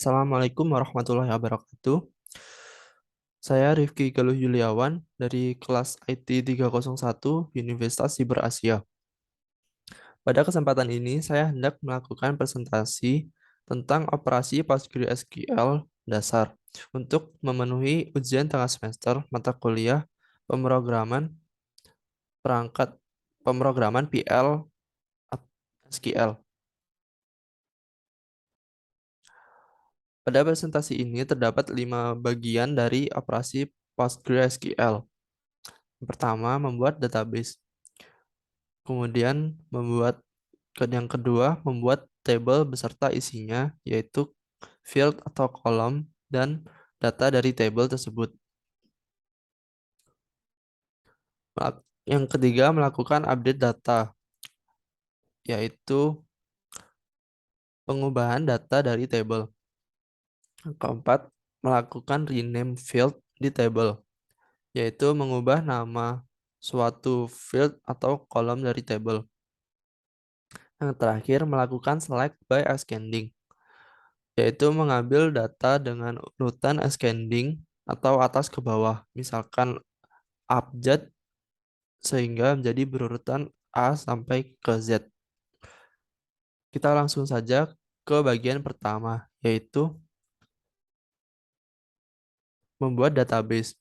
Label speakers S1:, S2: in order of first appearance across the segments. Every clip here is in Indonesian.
S1: Assalamualaikum warahmatullahi wabarakatuh. Saya Rifki Galuh Yuliawan dari kelas IT 301 Universitas Siber Asia. Pada kesempatan ini, saya hendak melakukan presentasi tentang operasi PostgreSQL dasar untuk memenuhi ujian tengah semester mata kuliah pemrograman perangkat pemrograman PL SQL. Pada presentasi ini terdapat 5 bagian dari operasi PostgreSQL. Yang pertama, membuat database. Kemudian yang kedua, membuat table beserta isinya, yaitu field atau kolom dan data dari table tersebut. Yang ketiga, melakukan update data, yaitu pengubahan data dari table. Yang keempat, melakukan rename field di table, yaitu mengubah nama suatu field atau kolom dari table. Yang terakhir, melakukan select by ascending, yaitu mengambil data dengan urutan ascending atau atas ke bawah, misalkan abjad sehingga menjadi berurutan A sampai ke Z. Kita langsung saja ke bagian pertama, yaitu membuat database.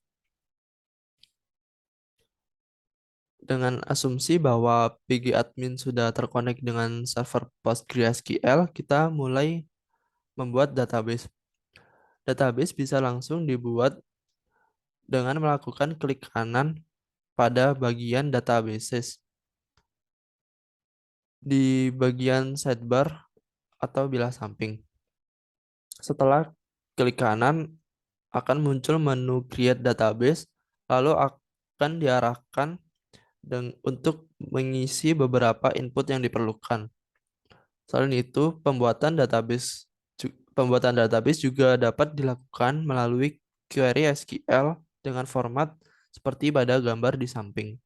S1: Dengan asumsi bahwa PG admin sudah terkonek dengan server PostgreSQL, kita mulai membuat database. Database bisa langsung dibuat dengan melakukan klik kanan pada bagian databases di bagian sidebar atau bilah samping. Setelah klik kanan, akan muncul menu Create Database, lalu akan diarahkan untuk mengisi beberapa input yang diperlukan. Selain itu, pembuatan database juga dapat dilakukan melalui query SQL dengan format seperti pada gambar di samping.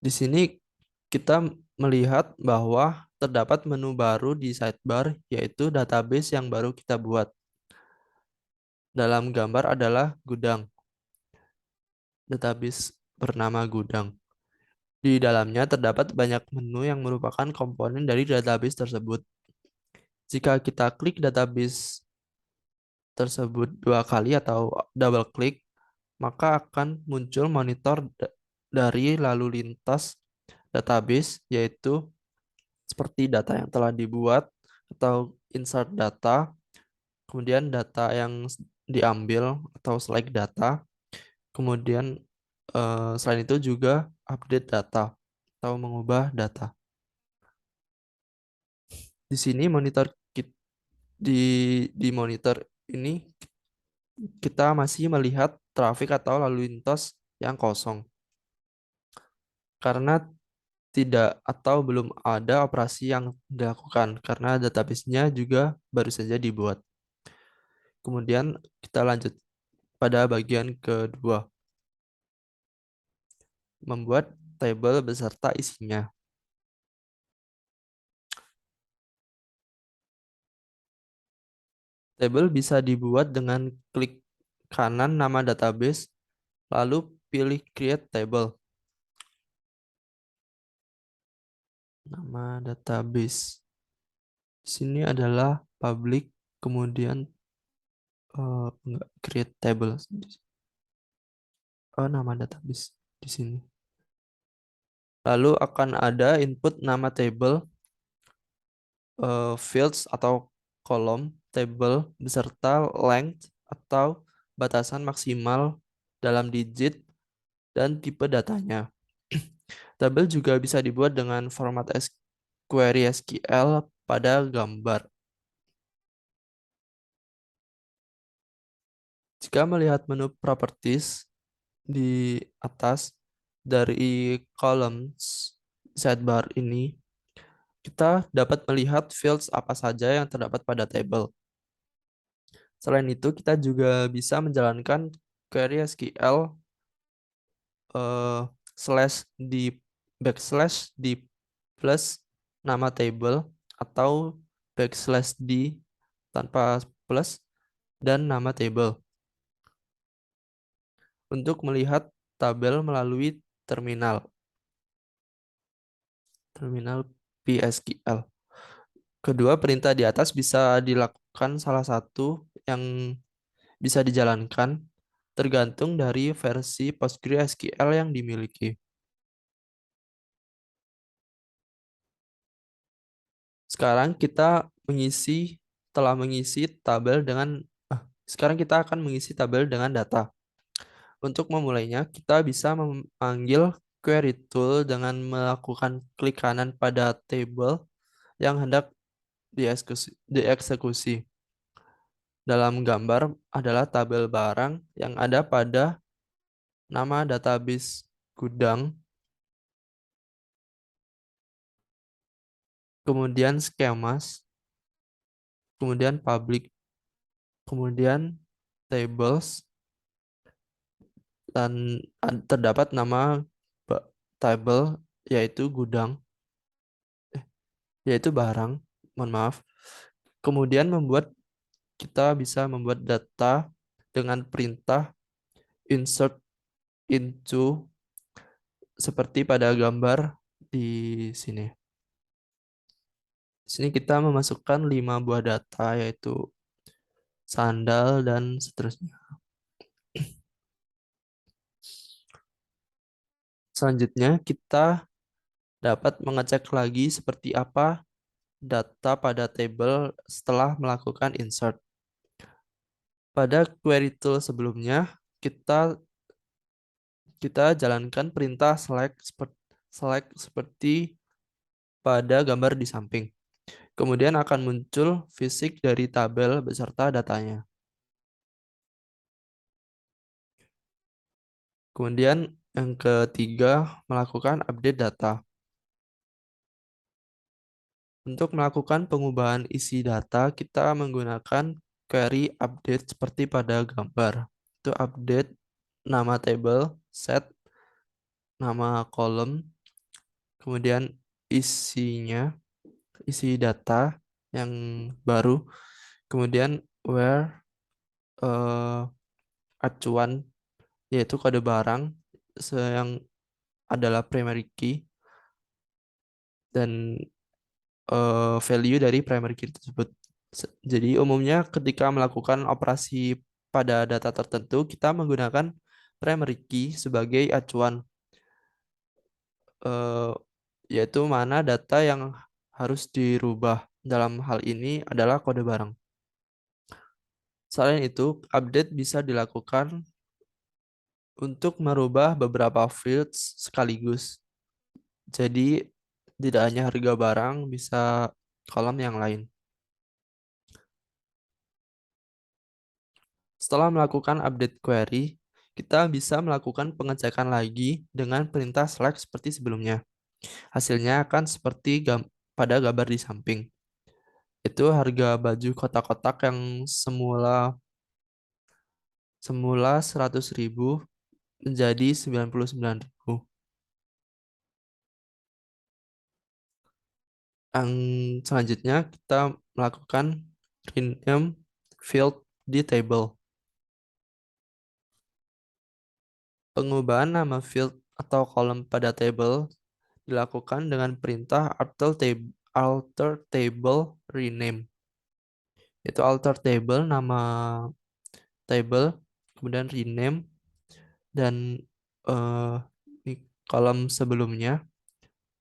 S1: Di sini kita melihat bahwa terdapat menu baru di sidebar, yaitu database yang baru kita buat. Dalam gambar adalah gudang. Database bernama gudang. Di dalamnya terdapat banyak menu yang merupakan komponen dari database tersebut. Jika kita klik database tersebut 2 kali atau double klik, maka akan muncul monitor dari lalu lintas database, yaitu seperti data yang telah dibuat atau insert data, kemudian data yang diambil atau select data, kemudian selain itu juga update data atau mengubah data. Di sini di monitor ini kita masih melihat trafik atau lalu lintas yang kosong karena tidak atau belum ada operasi yang dilakukan karena database-nya juga baru saja dibuat. Kemudian kita lanjut pada bagian kedua, membuat table beserta isinya. Table bisa dibuat dengan klik kanan nama database, lalu pilih Create Table. Nama database. Di sini adalah public, kemudian Create Table. Oh, nama database di sini. Lalu akan ada input nama table, fields atau kolom table beserta length atau batasan maksimal dalam digit dan tipe datanya. Tabel juga bisa dibuat dengan format query SQL pada gambar. Jika melihat menu properties di atas dari columns sidebar ini, kita dapat melihat fields apa saja yang terdapat pada table. Selain itu, kita juga bisa menjalankan query SQL slash di backslash di plus nama table atau backslash D tanpa plus, dan nama table. Untuk melihat tabel melalui terminal, terminal PSQL. Kedua perintah di atas bisa dilakukan salah satu yang bisa dijalankan tergantung dari versi PostgreSQL yang dimiliki. Sekarang kita telah mengisi tabel dengan, sekarang kita akan mengisi tabel dengan data. Untuk memulainya, kita bisa memanggil query tool dengan melakukan klik kanan pada table yang hendak dieksekusi. Dalam gambar adalah tabel barang yang ada pada nama database gudang, kemudian schemas, kemudian public, kemudian tables, dan terdapat nama table yaitu gudang, yaitu barang, mohon maaf. Kemudian kita bisa membuat data dengan perintah insert into seperti pada gambar di sini. Di sini kita memasukkan 5 buah data yaitu sandal dan seterusnya. Selanjutnya kita dapat mengecek lagi seperti apa data pada table setelah melakukan insert. Pada query tool sebelumnya, kita kita jalankan perintah select seperti pada gambar di samping. Kemudian akan muncul fisik dari tabel beserta datanya. Kemudian yang ketiga, melakukan update data. Untuk melakukan pengubahan isi data, kita menggunakan query update seperti pada gambar. Itu update nama table, set nama kolom, kemudian isinya, isi data yang baru, kemudian where acuan yaitu kode barang yang adalah primary key, dan value dari primary key tersebut. Jadi umumnya ketika melakukan operasi pada data tertentu, kita menggunakan primary key sebagai acuan, eh, yaitu mana data yang harus dirubah. Dalam hal ini adalah kode barang. Selain itu, update bisa dilakukan untuk merubah beberapa fields sekaligus. Jadi tidak hanya harga barang, bisa kolom yang lain. Setelah melakukan update query, kita bisa melakukan pengecekan lagi dengan perintah select seperti sebelumnya. Hasilnya akan seperti pada gambar di samping. Itu harga baju kotak-kotak yang semula semula 100.000 menjadi 99.000. Yang selanjutnya kita melakukan rename field di table. Pengubahan nama field atau kolom pada table dilakukan dengan perintah alter table rename. Itu alter table nama table, kemudian rename, dan di kolom sebelumnya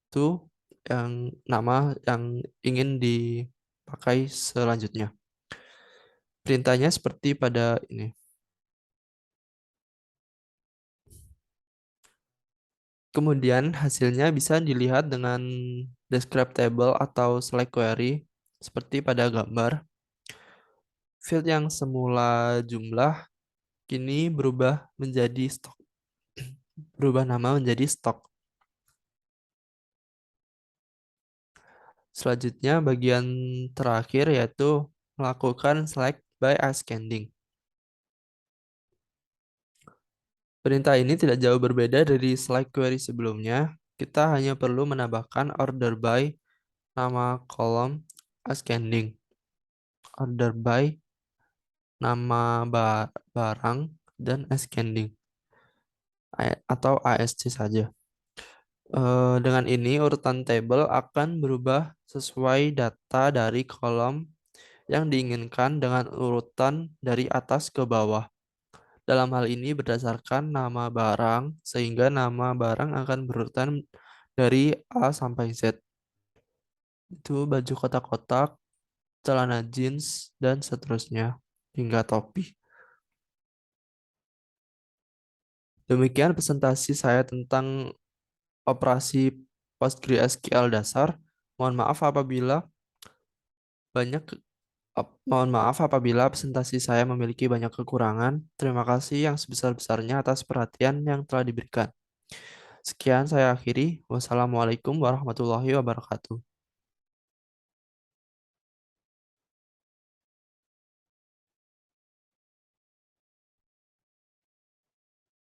S1: itu yang nama yang ingin dipakai selanjutnya. Perintahnya seperti pada ini. Kemudian hasilnya bisa dilihat dengan describe table atau select query seperti pada gambar. Field yang semula jumlah kini berubah nama menjadi stok. Selanjutnya bagian terakhir yaitu melakukan select by ascending. Perintah ini tidak jauh berbeda dari select query sebelumnya. Kita hanya perlu menambahkan order by nama kolom ascending, order by, nama barang, dan ascending, atau ASC saja. Dengan ini, urutan tabel akan berubah sesuai data dari kolom yang diinginkan dengan urutan dari atas ke bawah. Dalam hal ini berdasarkan nama barang, sehingga nama barang akan berurutan dari A sampai Z. Itu baju kotak-kotak, celana jeans, dan seterusnya, hingga topi. Demikian presentasi saya tentang operasi PostgreSQL dasar. Mohon maaf apabila banyak Mohon maaf apabila presentasi saya memiliki banyak kekurangan. Terima kasih yang sebesar-besarnya atas perhatian yang telah diberikan. Sekian saya akhiri. Wassalamualaikum warahmatullahi wabarakatuh.